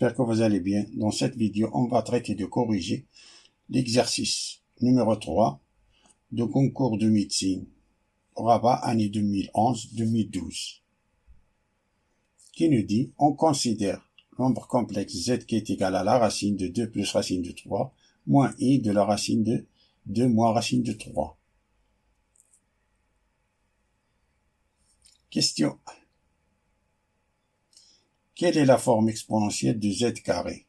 j'espère que vous allez bien. Dans cette vidéo, on va traiter de corriger l'exercice numéro 3 de concours de médecine Rabat année 2011-2012 qui nous dit, on considère nombre complexe z qui est égal à la racine de 2 plus racine de 3 moins i de la racine de 2 moins racine de 3. Question 1. Quelle est la forme exponentielle de z carré?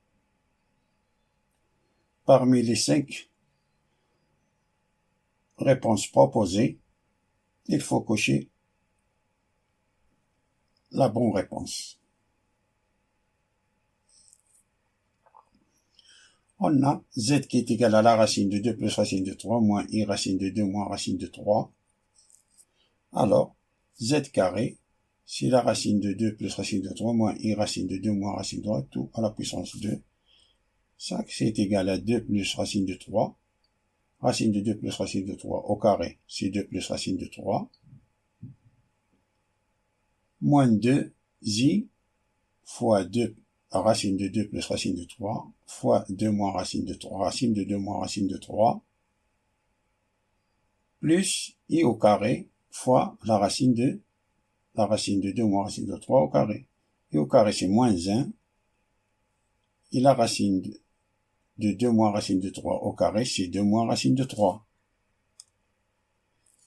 Parmi les 5 réponses proposées, il faut cocher la bonne réponse. On a z qui est égal à la racine de 2 plus racine de 3 moins i racine de 2 moins racine de 3. Alors, z carré, c'est la racine de 2 plus racine de 3 moins i racine de 2 moins racine de 3, tout à la puissance 2. Ça, c'est égal à 2 plus racine de 3. Racine de 2 plus racine de 3 au carré, c'est 2 plus racine de 3. Moins 2i fois 2 racine de 2 plus racine de 3 fois 2 moins racine de 3, racine de 2 moins racine de 3, plus i au carré fois la racine de 2 moins racine de 3 au carré. I au carré, c'est moins 1. Et la racine de 2 moins racine de 3 au carré, c'est 2 moins racine de 3.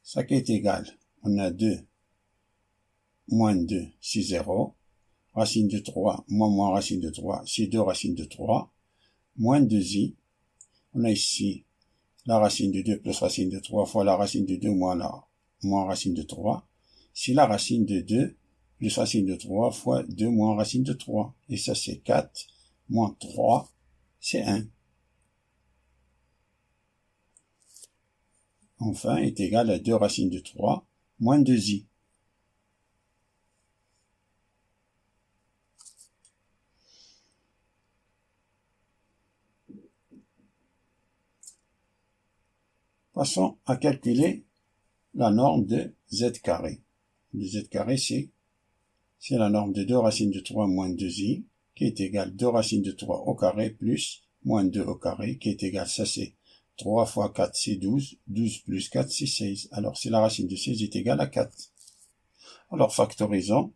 Ça qui est égal, on a 2 moins 2, c'est 0. Racine de 3 moins racine de 3, c'est 2 racine de 3. Moins 2i, on a ici la racine de 2 plus racine de 3 fois la racine de 2 moins racine de 3. C'est la racine de 2 plus racine de 3 fois 2 moins racine de 3. Et ça, c'est 4 moins 3, c'est 1. Enfin, est égal à 2 racines de 3 moins 2i. Passons à calculer la norme de z carré. Le z carré, c'est la norme de 2 racines de 3 moins 2i, qui est égale 2 racines de 3 au carré plus moins 2 au carré, qui est égal, ça c'est 3 fois 4, c'est 12. 12 plus 4, c'est 16. Alors, c'est la racine de 16 est égale à 4. Alors, factorisons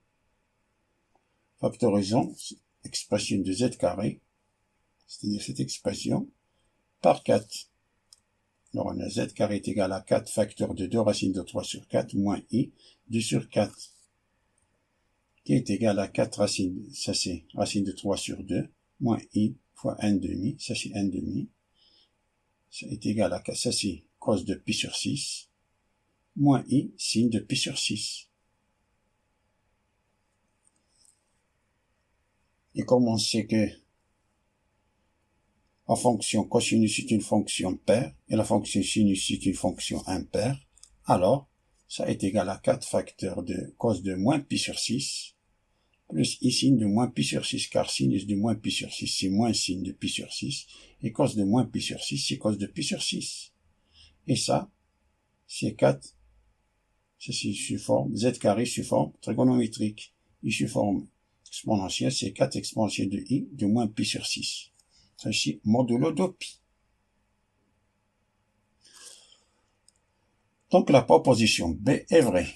l'expression de z carré, c'est-à-dire cette expression, par 4. Alors, on a z carré est égal à 4 facteur de 2 racines de 3 sur 4 moins i 2 sur 4, qui est égal à 4 racines, ça c'est racine de 3 sur 2, moins i fois 1 demi, ça c'est 1 demi, ça est égal à 4, ça c'est cos de pi sur 6, moins i sin de pi sur 6. Et comme on sait que la fonction cosinus est une fonction paire, et la fonction sinus est une fonction impaire, alors ça est égal à 4 facteurs de cos de moins pi sur 6, plus i sin de moins pi sur 6, car sinus de moins pi sur 6, c'est moins sin de pi sur 6, et cos de moins pi sur 6, c'est cos de pi sur 6. Et ça, c'est 4, ça c'est sous forme, z carré sous forme trigonométrique, et sous forme exponentielle, c'est 4 exponentielle de i de moins pi sur 6. Ça c'est modulo de pi. Donc la proposition B est vraie.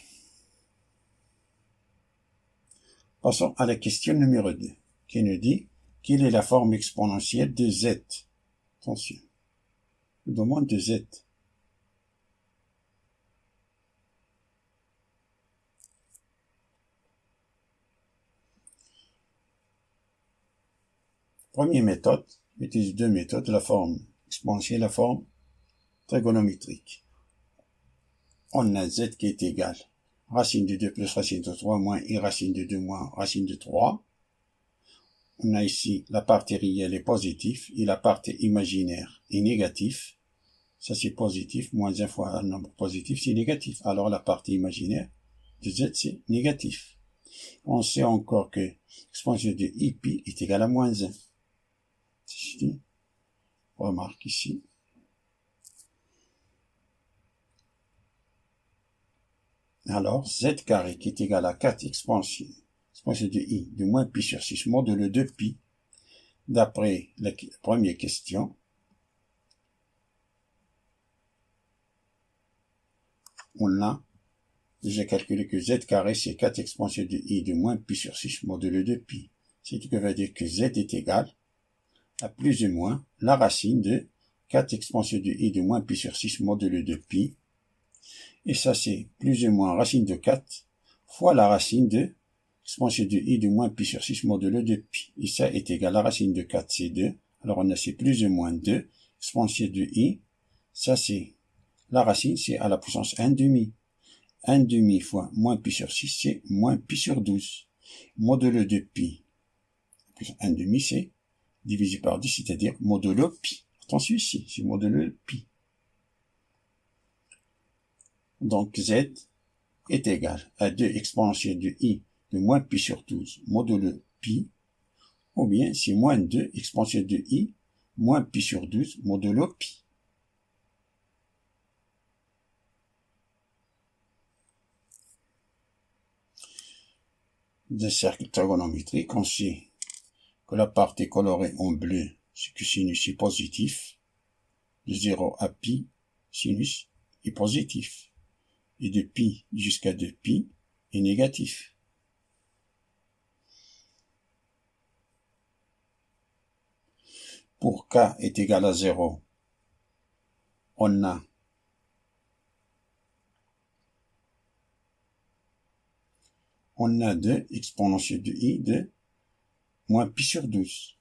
Passons à la question numéro 2, qui nous dit quelle est la forme exponentielle de z. Attention, je demande de z. Première méthode, utilise deux méthodes, la forme exponentielle et la forme trigonométrique. On a z qui est égal racine de 2 plus racine de 3 moins i racine de 2 moins racine de 3. On a ici la partie réelle est positive et la partie imaginaire est négative. Ça c'est positif, moins 1 fois un nombre positif, c'est négatif. Alors la partie imaginaire de z c'est négatif. On sait encore que l'exponentielle de i pi est égale à moins 1. Remarque ici. Alors, z carré qui est égal à 4 exponentielle de i de moins pi sur 6 modulo de pi. d'après la première question, j'ai calculé que z carré c'est 4 exponentielle de i de moins pi sur 6 modulo de pi. Ce qui veut dire que z est égal à plus ou moins la racine de 4 exponentielle de i de moins pi sur 6 modulo de pi. Et ça c'est plus ou moins racine de 4 fois la racine de exponentielle de i de moins pi sur 6 modulo de pi. Et ça est égal à la racine de 4, c'est 2. Alors on a c'est plus ou moins 2 exponentielle de i. Ça c'est la racine, c'est à la puissance 1 demi. 1 demi fois moins pi sur 6, c'est moins pi sur 12. Modulo de pi, 1 demi, c'est divisé par 10, c'est-à-dire modulo pi. Attention ici, c'est modulo pi. Donc z est égal à 2 exponentielle de i de moins pi sur 12 modulo pi, ou bien c'est moins 2 exponentielle de i moins pi sur 12 modulo pi. D'un cercle trigonométrique, on sait que la partie colorée en bleu, c'est que sinus est positif. De 0 à pi, sinus est positif. Et de pi jusqu'à 2pi est négatif. Pour k est égal à 0, on a on a 2 exponentielle de i de moins pi sur 12.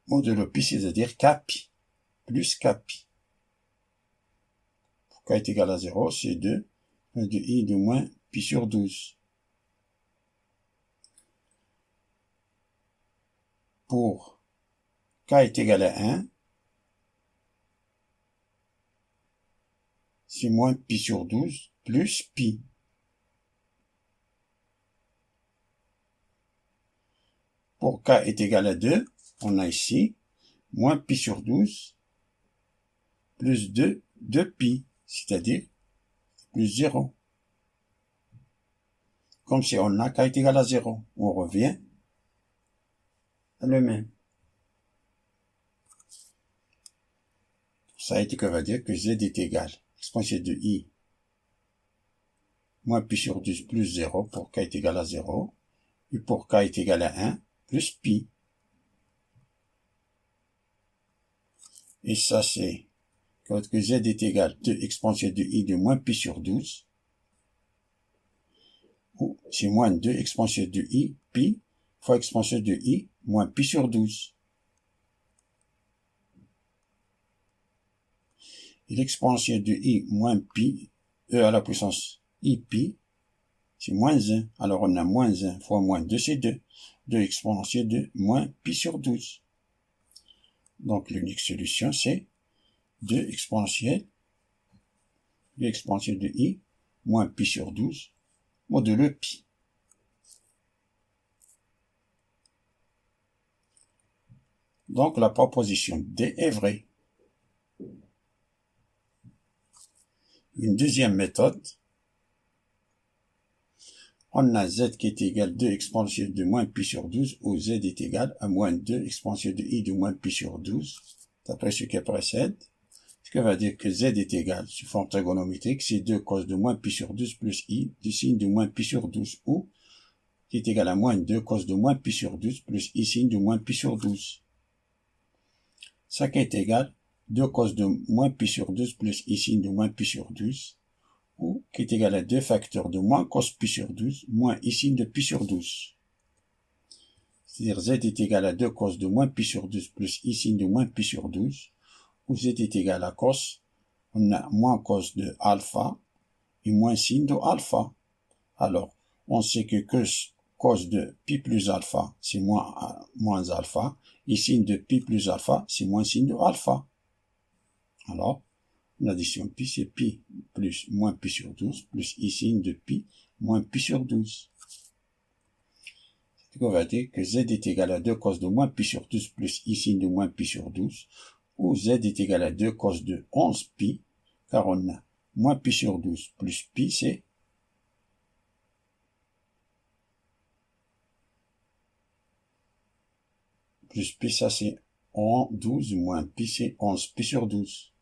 Modulo pi, c'est-à-dire kpi, plus kpi. Pour k est égal à 0, c'est 2 de i de moins pi sur 12. Pour k est égal à 1, c'est moins pi sur 12 plus pi. Pour k est égal à 2, on a ici moins pi sur 12 plus 2 de pi, c'est-à-dire plus 0. Comme si on a k est égal à 0, on revient à le même. Ça a été que va dire que z est égal à exponentielle de i moins pi sur 12 plus 0 pour k est égal à 0, et pour k est égal à 1 plus pi. Et ça c'est que z est égal à 2 exponentielle de i de moins pi sur 12, ou c'est moins 2 exponentielle de i pi fois exponentielle de i moins pi sur 12. Et l'exponentielle de i moins pi, e à la puissance i pi, c'est moins 1. Alors on a moins 1 fois moins 2, c'est 2. 2 exponentielle de moins pi sur 12. Donc l'unique solution, c'est 2 exponentielle de i moins pi sur 12 modulo pi. Donc la proposition D est vraie. Une deuxième méthode, on a z qui est égal à 2 exponentielle de moins pi sur 12, où z est égal à moins 2 exponentielle de i de moins pi sur 12, d'après ce qui précède. Ce qui va dire que z est égal, sous forme trigonométrique, c'est 2 cos de moins pi sur 12 plus i du signe de moins pi sur 12, ou qui est égal à moins 2 cos de moins pi sur 12 plus i signe de moins pi sur 12. Ça qui est égal 2 cos de moins pi sur 12 plus i signe de moins pi sur 12, ou qui est égal à 2 facteurs de moins cos pi sur 12 moins i signe de pi sur 12. C'est-à-dire z est égal à 2 cos de moins pi sur 12 plus i signe de moins pi sur 12, où z est égal à cos, on a moins cos de alpha et moins signe de alpha. Alors, on sait que cos de pi plus alpha, c'est moins alpha, et signe de pi plus alpha, c'est moins signe de alpha. Alors, l'addition pi, c'est pi plus moins pi sur 12, plus i signe de pi moins pi sur 12. C'est qu'on va dire que z est égal à 2 cos de moins pi sur 12 plus i signe de moins pi sur 12, où z est égal à 2 cos de 11 pi, car on a moins pi sur 12 plus pi, c'est plus pi, ça c'est 12 moins pi, c'est 11 pi sur 12.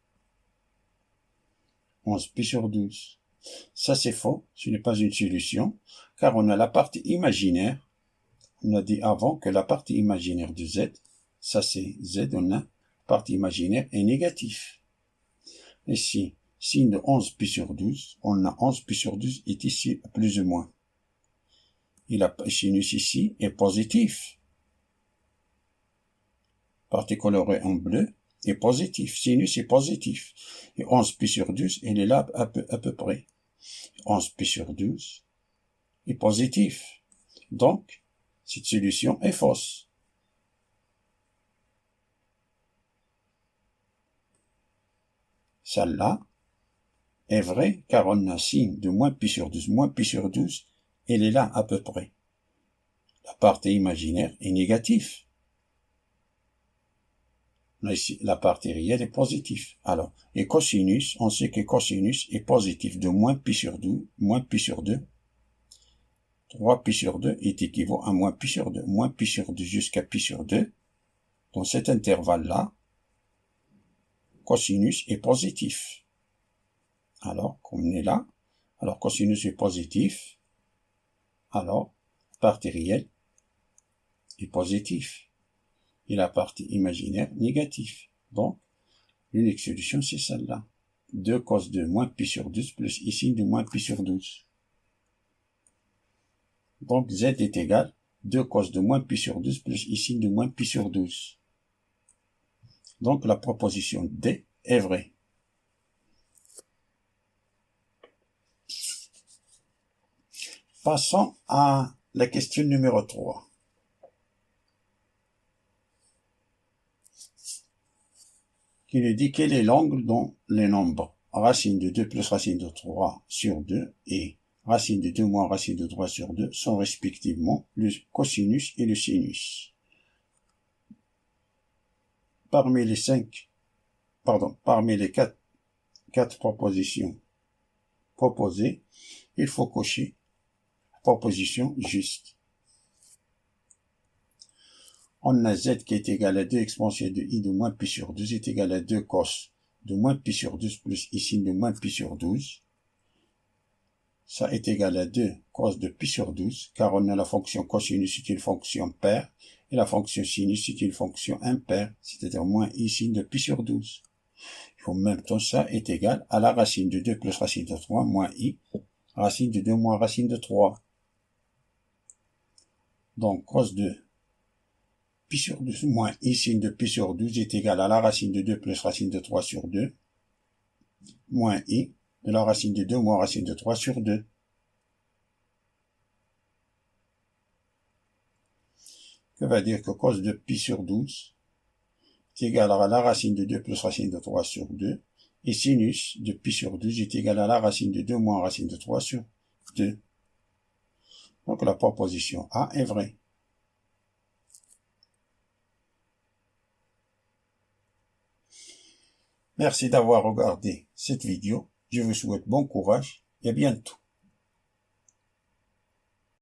11 pi sur 12. Ça c'est faux, ce n'est pas une solution, car on a la partie imaginaire. On a dit avant que la partie imaginaire de z, ça c'est z, on a partie imaginaire est négatif. Ici, signe de 11 pi sur 12, on a 11 pi sur 12 est ici plus ou moins. Et la sinus ici est positif. Partie colorée en bleu est positif. Sinus est positif. Et 11 pi sur 12, il est là à peu près. 11 pi sur 12 est positif. Donc, cette solution est fausse. Celle-là est vraie car on a signe de moins pi sur 12. Moins pi sur 12, elle est là à peu près. La partie imaginaire est négative. Ici, la partie réelle est positive. Alors, et cosinus, on sait que cosinus est positif de moins pi sur 2, moins pi sur 2. 3 pi sur 2 est équivaut à moins pi sur 2. Moins pi sur 2 jusqu'à pi sur 2. Dans cet intervalle-là, cosinus est positif. Alors, comme on est là, alors cosinus est positif. Alors, partie réelle est positive. Et la partie imaginaire négative. Donc, l'unique solution, c'est celle-là. 2 cos de moins pi sur 12 plus ici de moins pi sur 12. Donc, z est égal 2 cos de moins pi sur 12 plus ici de moins pi sur 12. Donc, la proposition D est vraie. Passons à la question numéro 3. Qui nous dit quel est l'angle dont les nombres racine de 2 plus racine de 3 sur 2 et racine de 2 moins racine de 3 sur 2 sont respectivement le cosinus et le sinus. Parmi les quatre propositions proposées, il faut cocher proposition juste. On a z qui est égal à 2 exponentielle de i de moins pi sur 12 est égal à 2 cos de moins pi sur 12 plus ici de moins pi sur 12. Ça est égal à 2 cos de pi sur 12, car on a la fonction cosinus est une fonction paire, et la fonction sinus est une fonction impaire, c'est-à-dire moins i sin de pi sur 12. Et en même temps, ça est égal à la racine de 2 plus racine de 3 moins i, racine de 2 moins racine de 3. Donc, cos de pi sur 12 moins i sin de pi sur 12 est égal à la racine de 2 plus racine de 3 sur 2, moins i de la racine de 2 moins racine de 3 sur 2. Que va dire que cos de pi sur 12 est égal à la racine de 2 plus racine de 3 sur 2, et sinus de pi sur 12 est égal à la racine de 2 moins racine de 3 sur 2. Donc la proposition A est vraie. Merci d'avoir regardé cette vidéo. Je vous souhaite bon courage et à bientôt.